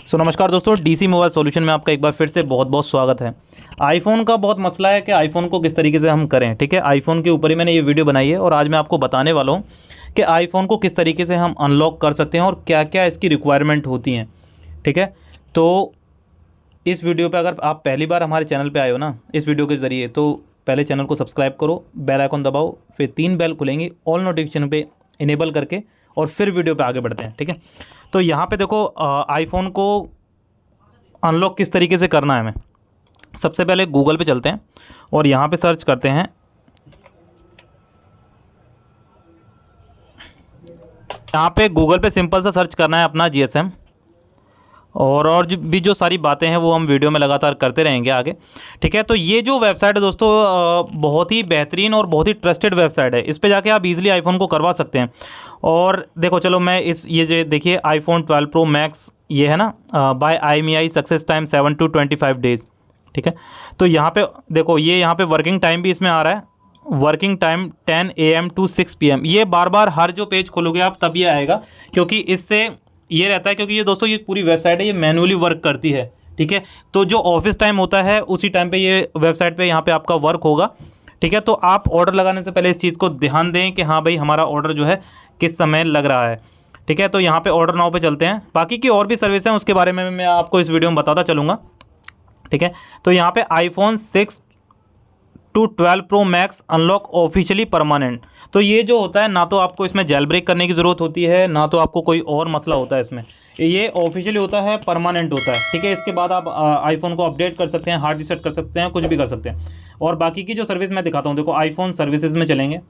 नमस्कार दोस्तों, DC mobile solution में आपका एक बार फिर से बहुत बहुत स्वागत है। आईफ़ोन का बहुत मसला है कि आईफ़ोन को किस तरीके से हम करें। ठीक है, आईफ़ोन के ऊपर ही मैंने ये वीडियो बनाई है और आज मैं आपको बताने वाला हूँ कि आईफ़ोन को किस तरीके से हम अनलॉक कर सकते हैं और क्या क्या इसकी रिक्वायरमेंट होती हैं। ठीक है, तो इस वीडियो पर अगर आप पहली बार हमारे चैनल पर आए हो ना इस वीडियो के ज़रिए, तो पहले चैनल को सब्सक्राइब करो, बेल आइकन दबाओ, फिर 3 बेल खुलेंगी, ऑल नोटिफिकेशन पे इनेबल करके और फिर वीडियो पे आगे बढ़ते हैं। ठीक है, तो यहाँ पे देखो आईफ़ोन को अनलॉक किस तरीके से करना है। हमें सबसे पहले गूगल पे चलते हैं और यहाँ पे सर्च करते हैं। यहाँ पे गूगल पे सिंपल सा सर्च करना है अपना जीएसएम और जो सारी बातें हैं वो हम वीडियो में लगातार करते रहेंगे आगे। ठीक है, तो ये जो वेबसाइट है दोस्तों बहुत ही बेहतरीन और बहुत ही ट्रस्टेड वेबसाइट है। इस पे जाके आप इजीली आईफोन को करवा सकते हैं। और देखो चलो मैं ये जो देखिए आईफोन 12 प्रो मैक्स ये है ना, by IMEI success time 7 to 25 days. ठीक है, तो यहाँ पे देखो ये यहाँ पे वर्किंग टाइम भी इसमें आ रहा है, working time 10 AM to 6 PM। ये बार बार हर जो पेज खोलोगे आप तब ये आएगा, क्योंकि इससे ये रहता है, क्योंकि ये दोस्तों ये पूरी वेबसाइट है, ये मैनुअली वर्क करती है। ठीक है, तो जो ऑफिस टाइम होता है उसी टाइम पे ये वेबसाइट पे यहाँ पे आपका वर्क होगा। ठीक है, तो आप ऑर्डर लगाने से पहले इस चीज़ को ध्यान दें कि हाँ भाई हमारा ऑर्डर जो है किस समय लग रहा है। ठीक है, तो यहाँ पे ऑर्डर नाउ पे चलते हैं। बाकी की और भी सर्विस हैं उसके बारे में मैं आपको इस वीडियो में बताता चलूँगा। ठीक है, तो यहाँ पे iPhone 6 to 12 pro max unlock officially permanent. तो ये जो होता है ना तो आपको इसमें जेल ब्रेक करने की ज़रूरत होती है, ना तो आपको कोई और मसला होता है इसमें। ये ऑफिशियली होता है, परमानेंट होता है। ठीक है, इसके बाद आप आईफोन को अपडेट कर सकते हैं, हार्ड रीसेट कर सकते हैं, कुछ भी कर सकते हैं। और बाकी की जो सर्विस मैं दिखाता हूँ, देखो आईफोन सर्विसेज में चलेंगे।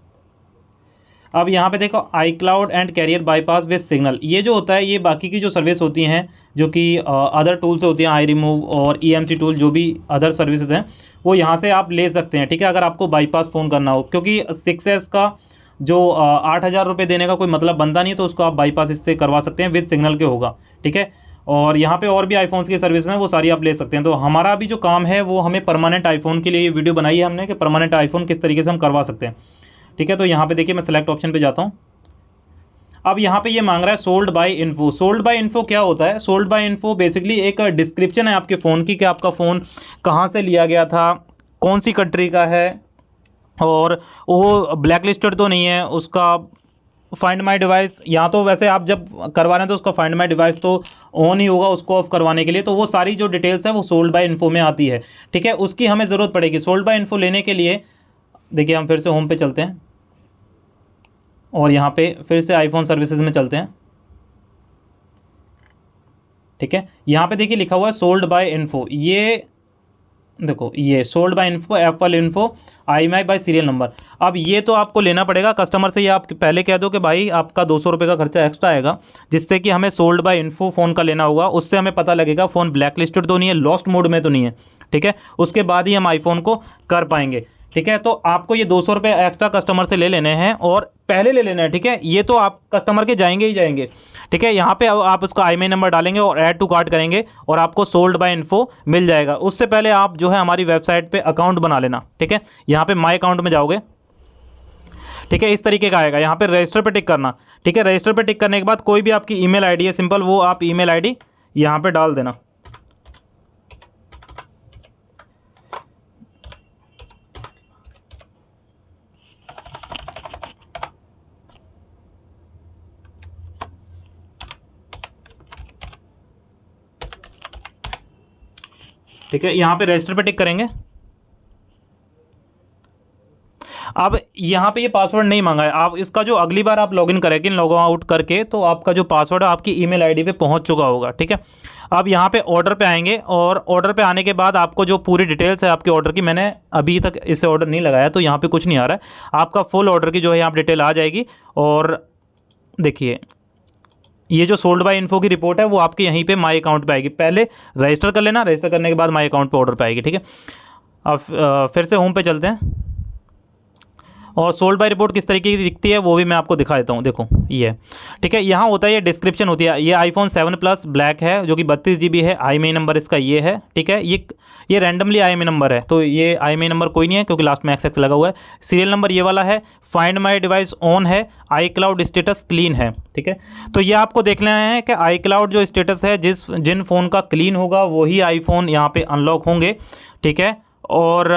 अब यहाँ पे देखो iCloud and carrier bypass with signal. ये जो होता है ये बाकी की जो सर्विस होती हैं जो कि अदर टूल से होती हैं, iRemove और EMC टूल, जो भी अदर सर्विसेज हैं वो यहाँ से आप ले सकते हैं। ठीक है, अगर आपको बाईपास फ़ोन करना हो, क्योंकि 6S का जो 8,000 रुपये देने का कोई मतलब बनता नहीं, तो उसको आप बाईपास इससे करवा सकते हैं, विद सिग्नल के होगा। ठीक है, और यहाँ पे और भी आईफोन्स की सर्विस हैं वो सारी आप ले सकते हैं। तो हमारा अभी जो काम है वो हमें परमानेंट आईफोन के लिए ये वीडियो बनाई है हमने कि परमानेंट आईफोन किस तरीके से हम करवा सकते हैं। ठीक है, तो यहाँ पे देखिए मैं सेलेक्ट ऑप्शन पे जाता हूँ। अब यहाँ पे ये मांग रहा है sold by info. Sold by info क्या होता है? सोल्ड बाय इन्फो बेसिकली एक डिस्क्रिप्शन है आपके फ़ोन की कि आपका फ़ोन कहाँ से लिया गया था, कौन सी कंट्री का है, और वो ब्लैक लिस्टेड तो नहीं है, उसका फाइंड माई डिवाइस, या तो वैसे आप जब करवा रहे हैं तो उसका फाइंड माई डिवाइस तो ऑन ही होगा उसको ऑफ करवाने के लिए। तो वो सारी जो डिटेल्स है वो सोल्ड बाय इन्फो में आती है। ठीक है, उसकी हमें ज़रूरत पड़ेगी। सोल्ड बाय इन्फो लेने के लिए देखिए हम फिर से होम पे चलते हैं और यहाँ पे फिर से आईफोन सर्विसेज में चलते हैं। ठीक है, यहाँ पे देखिए लिखा हुआ है सोल्ड बाय इन्फो। ये देखो ये sold by info, Apple info, IMEI bye serial number. अब ये तो आपको लेना पड़ेगा कस्टमर से। ये आप पहले कह दो कि भाई आपका 200 रुपये का खर्चा एक्स्ट्रा आएगा, जिससे कि हमें सोल्ड बाय इन्फो फ़ोन का लेना होगा। उससे हमें पता लगेगा फ़ोन ब्लैक लिस्टेड तो नहीं है, लॉस्ट मोड में तो नहीं है। ठीक है, उसके बाद ही हम आईफोन को कर पाएंगे। ठीक है, तो आपको ये 200 रुपये एक्स्ट्रा कस्टमर से ले लेने हैं और पहले ले लेना है। ठीक है, ये तो आप कस्टमर के जाएंगे ही जाएंगे। ठीक है, यहाँ पे आप उसका IMEI नंबर डालेंगे और ऐड टू कार्ट करेंगे और आपको सोल्ड बाय इन्फो मिल जाएगा। उससे पहले आप जो है हमारी वेबसाइट पे अकाउंट बना लेना। ठीक है, यहाँ पे माई अकाउंट में जाओगे। ठीक है, इस तरीके का आएगा, यहाँ पे रजिस्टर पे टिक करना। ठीक है, रजिस्टर पे टिक करने के बाद कोई भी आपकी ईमेल आईडी है सिंपल, वो आप ईमेल आईडी यहाँ पे डाल देना। ठीक है, यहाँ पे रजिस्टर पे टिक करेंगे। अब यहाँ पे ये पासवर्ड नहीं मांगा है, आप इसका जो अगली बार आप लॉगिन करेंगे लॉग आउट करके, तो आपका जो पासवर्ड है आपकी ईमेल आईडी पे पहुँच चुका होगा। ठीक है, अब यहाँ पे ऑर्डर पे आएंगे और ऑर्डर पे आने के बाद आपको जो पूरी डिटेल्स है आपके ऑर्डर की, मैंने अभी तक इसे ऑर्डर नहीं लगाया तो यहाँ पे कुछ नहीं आ रहा है। आपका फुल ऑर्डर की जो है यहाँ पर डिटेल आ जाएगी। और देखिए ये जो सोल्ड बाय इन्फो की रिपोर्ट है वो आपके यहीं पे माई अकाउंट पे आएगी। पहले रजिस्टर कर लेना, रजिस्टर करने के बाद माई अकाउंट पे ऑर्डर पे आएगी। ठीक है, अब फिर से होम पे चलते हैं और सोल्ड बाय रिपोर्ट किस तरीके की दिखती है वो भी मैं आपको दिखा देता हूँ। देखो ये, ठीक है, यहाँ होता है ये डिस्क्रिप्शन होती है। ये आईफोन 7 प्लस ब्लैक है जो कि 32 GB है। IMEI नंबर इसका ये है, ठीक है। ये रैंडमली IMEI नंबर है, तो ये IMEI नंबर कोई नहीं है क्योंकि लास्ट में XX लगा हुआ है। सीरियल नंबर ये वाला है। फाइंड माई डिवाइस ऑन है। iCloud स्टेटस क्लीन है, ठीक है। तो ये आपको देख लेना है कि iCloud जो स्टेटस है, जिन फ़ोन का क्लीन होगा वही आईफोन यहाँ पे अनलॉक होंगे, ठीक है। और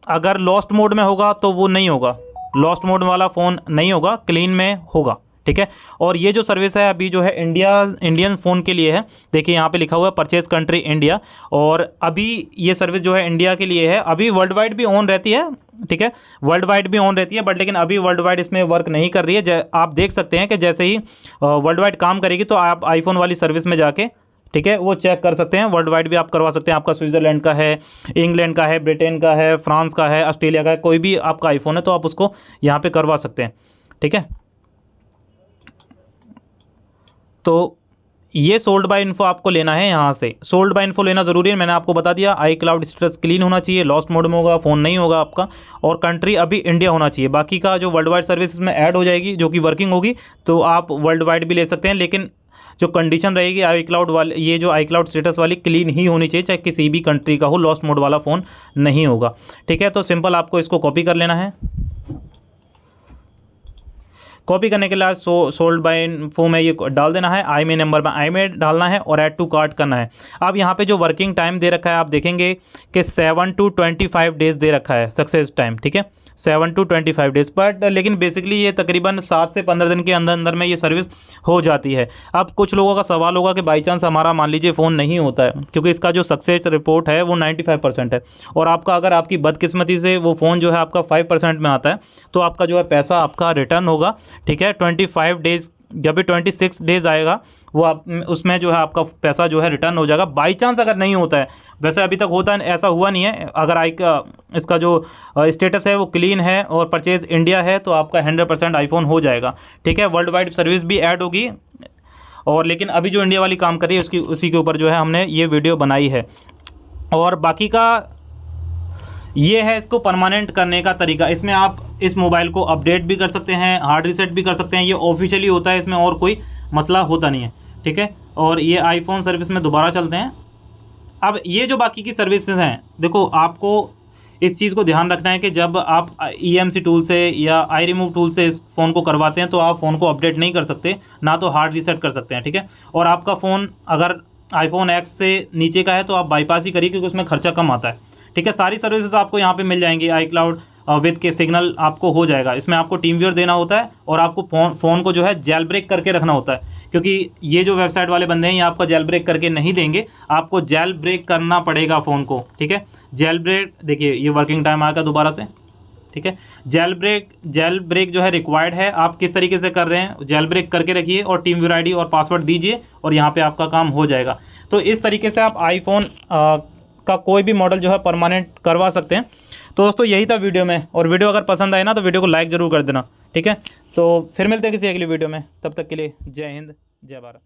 अगर लॉस्ट मोड में होगा तो वो नहीं होगा, लॉस्ट मोड वाला फ़ोन नहीं होगा, क्लीन में होगा, ठीक है। और ये जो सर्विस है अभी जो है इंडियन फ़ोन के लिए है। देखिए यहाँ पे लिखा हुआ है परचेज कंट्री इंडिया, और अभी ये सर्विस जो है इंडिया के लिए है। अभी वर्ल्ड वाइड भी ऑन रहती है, ठीक है, वर्ल्ड वाइड भी ऑन रहती है, बट लेकिन अभी वर्ल्ड वाइड इसमें वर्क नहीं कर रही है। आप देख सकते हैं कि जैसे ही वर्ल्ड वाइड काम करेगी तो आप आईफोन वाली सर्विस में जाके, ठीक है, वो चेक कर सकते हैं। वर्ल्ड वाइड भी आप करवा सकते हैं। आपका स्विट्ज़रलैंड का है, इंग्लैंड का है, ब्रिटेन का है, फ्रांस का है, ऑस्ट्रेलिया का है, कोई भी आपका आईफोन है तो आप उसको यहाँ पे करवा सकते हैं, ठीक है। तो ये सोल्ड बाय इन्फो आपको लेना है यहाँ से। सोल्ड बाय इन्फो लेना ज़रूरी है, मैंने आपको बता दिया। iCloud स्टेटस क्लीन होना चाहिए, लॉस्ट मोड में होगा, फ़ोन नहीं होगा आपका, और कंट्री अभी इंडिया होना चाहिए। बाकी का जो वर्ल्ड वाइड सर्विस इसमें ऐड हो जाएगी जो कि वर्किंग होगी, तो आप वर्ल्ड वाइड भी ले सकते हैं। लेकिन जो कंडीशन रहेगी iCloud वाले, ये जो iCloud स्टेटस वाली क्लीन ही होनी चाहिए, चाहे किसी भी कंट्री का हो, लॉस्ट मोड वाला फ़ोन नहीं होगा, ठीक है। तो सिंपल आपको इसको कॉपी कर लेना है। कॉपी करने के लिए सोल्ड बाय इन्फो में ये डाल देना है, IMEI नंबर में IMEI डालना है और ऐड टू कार्ट करना है। अब यहाँ पे जो वर्किंग टाइम दे रखा है आप देखेंगे कि 7 to 25 डेज़ दे रखा है सक्सेस टाइम, ठीक है, 7 to 25 डेज़। बट लेकिन बेसिकली ये तकरीबन 7 से 15 दिन के अंदर अंदर में ये सर्विस हो जाती है। अब कुछ लोगों का सवाल होगा कि बाई चांस हमारा मान लीजिए फ़ोन नहीं होता है, क्योंकि इसका जो सक्सेस रिपोर्ट है वो 95% है, और आपका अगर आपकी बदकिस्मती से वो फ़ोन जो है आपका 5% में आता है, तो आपका जो है पैसा आपका रिटर्न होगा, ठीक है। 25 डेज़, जब भी 26 डेज़ आएगा वो आप उसमें जो है आपका पैसा जो है रिटर्न हो जाएगा। बाई चांस अगर नहीं होता है, वैसे अभी तक होता है, ऐसा हुआ नहीं है। अगर इसका जो स्टेटस है वो क्लीन है और परचेज इंडिया है तो आपका 100% आईफोन हो जाएगा, ठीक है। वर्ल्ड वाइड सर्विस भी ऐड होगी, और लेकिन अभी जो इंडिया वाली काम कर रही है उसी के ऊपर जो है हमने ये वीडियो बनाई है। और बाकी का ये है इसको परमानेंट करने का तरीका। इसमें आप इस मोबाइल को अपडेट भी कर सकते हैं, हार्ड रीसेट भी कर सकते हैं। ये ऑफिशियली होता है, इसमें और कोई मसला होता नहीं है, ठीक है। और ये आईफोन सर्विस में दोबारा चलते हैं। अब ये जो बाकी की सर्विसेज हैं, देखो आपको इस चीज़ को ध्यान रखना है कि जब आप EMC टूल से या iRemove टूल से इस फ़ोन को करवाते हैं तो आप फ़ोन को अपडेट नहीं कर सकते, ना तो हार्ड रीसेट कर सकते हैं, ठीक है। और आपका फ़ोन अगर iPhone X से नीचे का है तो आप बाईपास ही करिए, क्योंकि उसमें खर्चा कम आता है, ठीक है। सारी सर्विसेज आपको यहाँ पे मिल जाएंगी। iCloud विद के सिग्नल आपको हो जाएगा। इसमें आपको टीम व्यूअर देना होता है, और आपको फ़ोन को जो है जेल ब्रेक करके रखना होता है, क्योंकि ये जो वेबसाइट वाले बंदे हैं ये आपका जेल ब्रेक करके नहीं देंगे, आपको जेल ब्रेक करना पड़ेगा फ़ोन को, ठीक है। जेल ब्रेक, देखिए ये वर्किंग टाइम आएगा दोबारा से, ठीक है। जेल ब्रेक जो है रिक्वायर्ड है। आप किस तरीके से कर रहे हैं, जेल ब्रेक करके रखिए और टीम व्यूअर ID और पासवर्ड दीजिए, और यहाँ पे आपका काम हो जाएगा। तो इस तरीके से आप आईफोन का कोई भी मॉडल जो है परमानेंट करवा सकते हैं। तो दोस्तों यही था वीडियो में, और वीडियो अगर पसंद आए ना तो वीडियो को लाइक ज़रूर कर देना, ठीक है। तो फिर मिलते हैं किसी अगली वीडियो में, तब तक के लिए जय हिंद, जय भारत।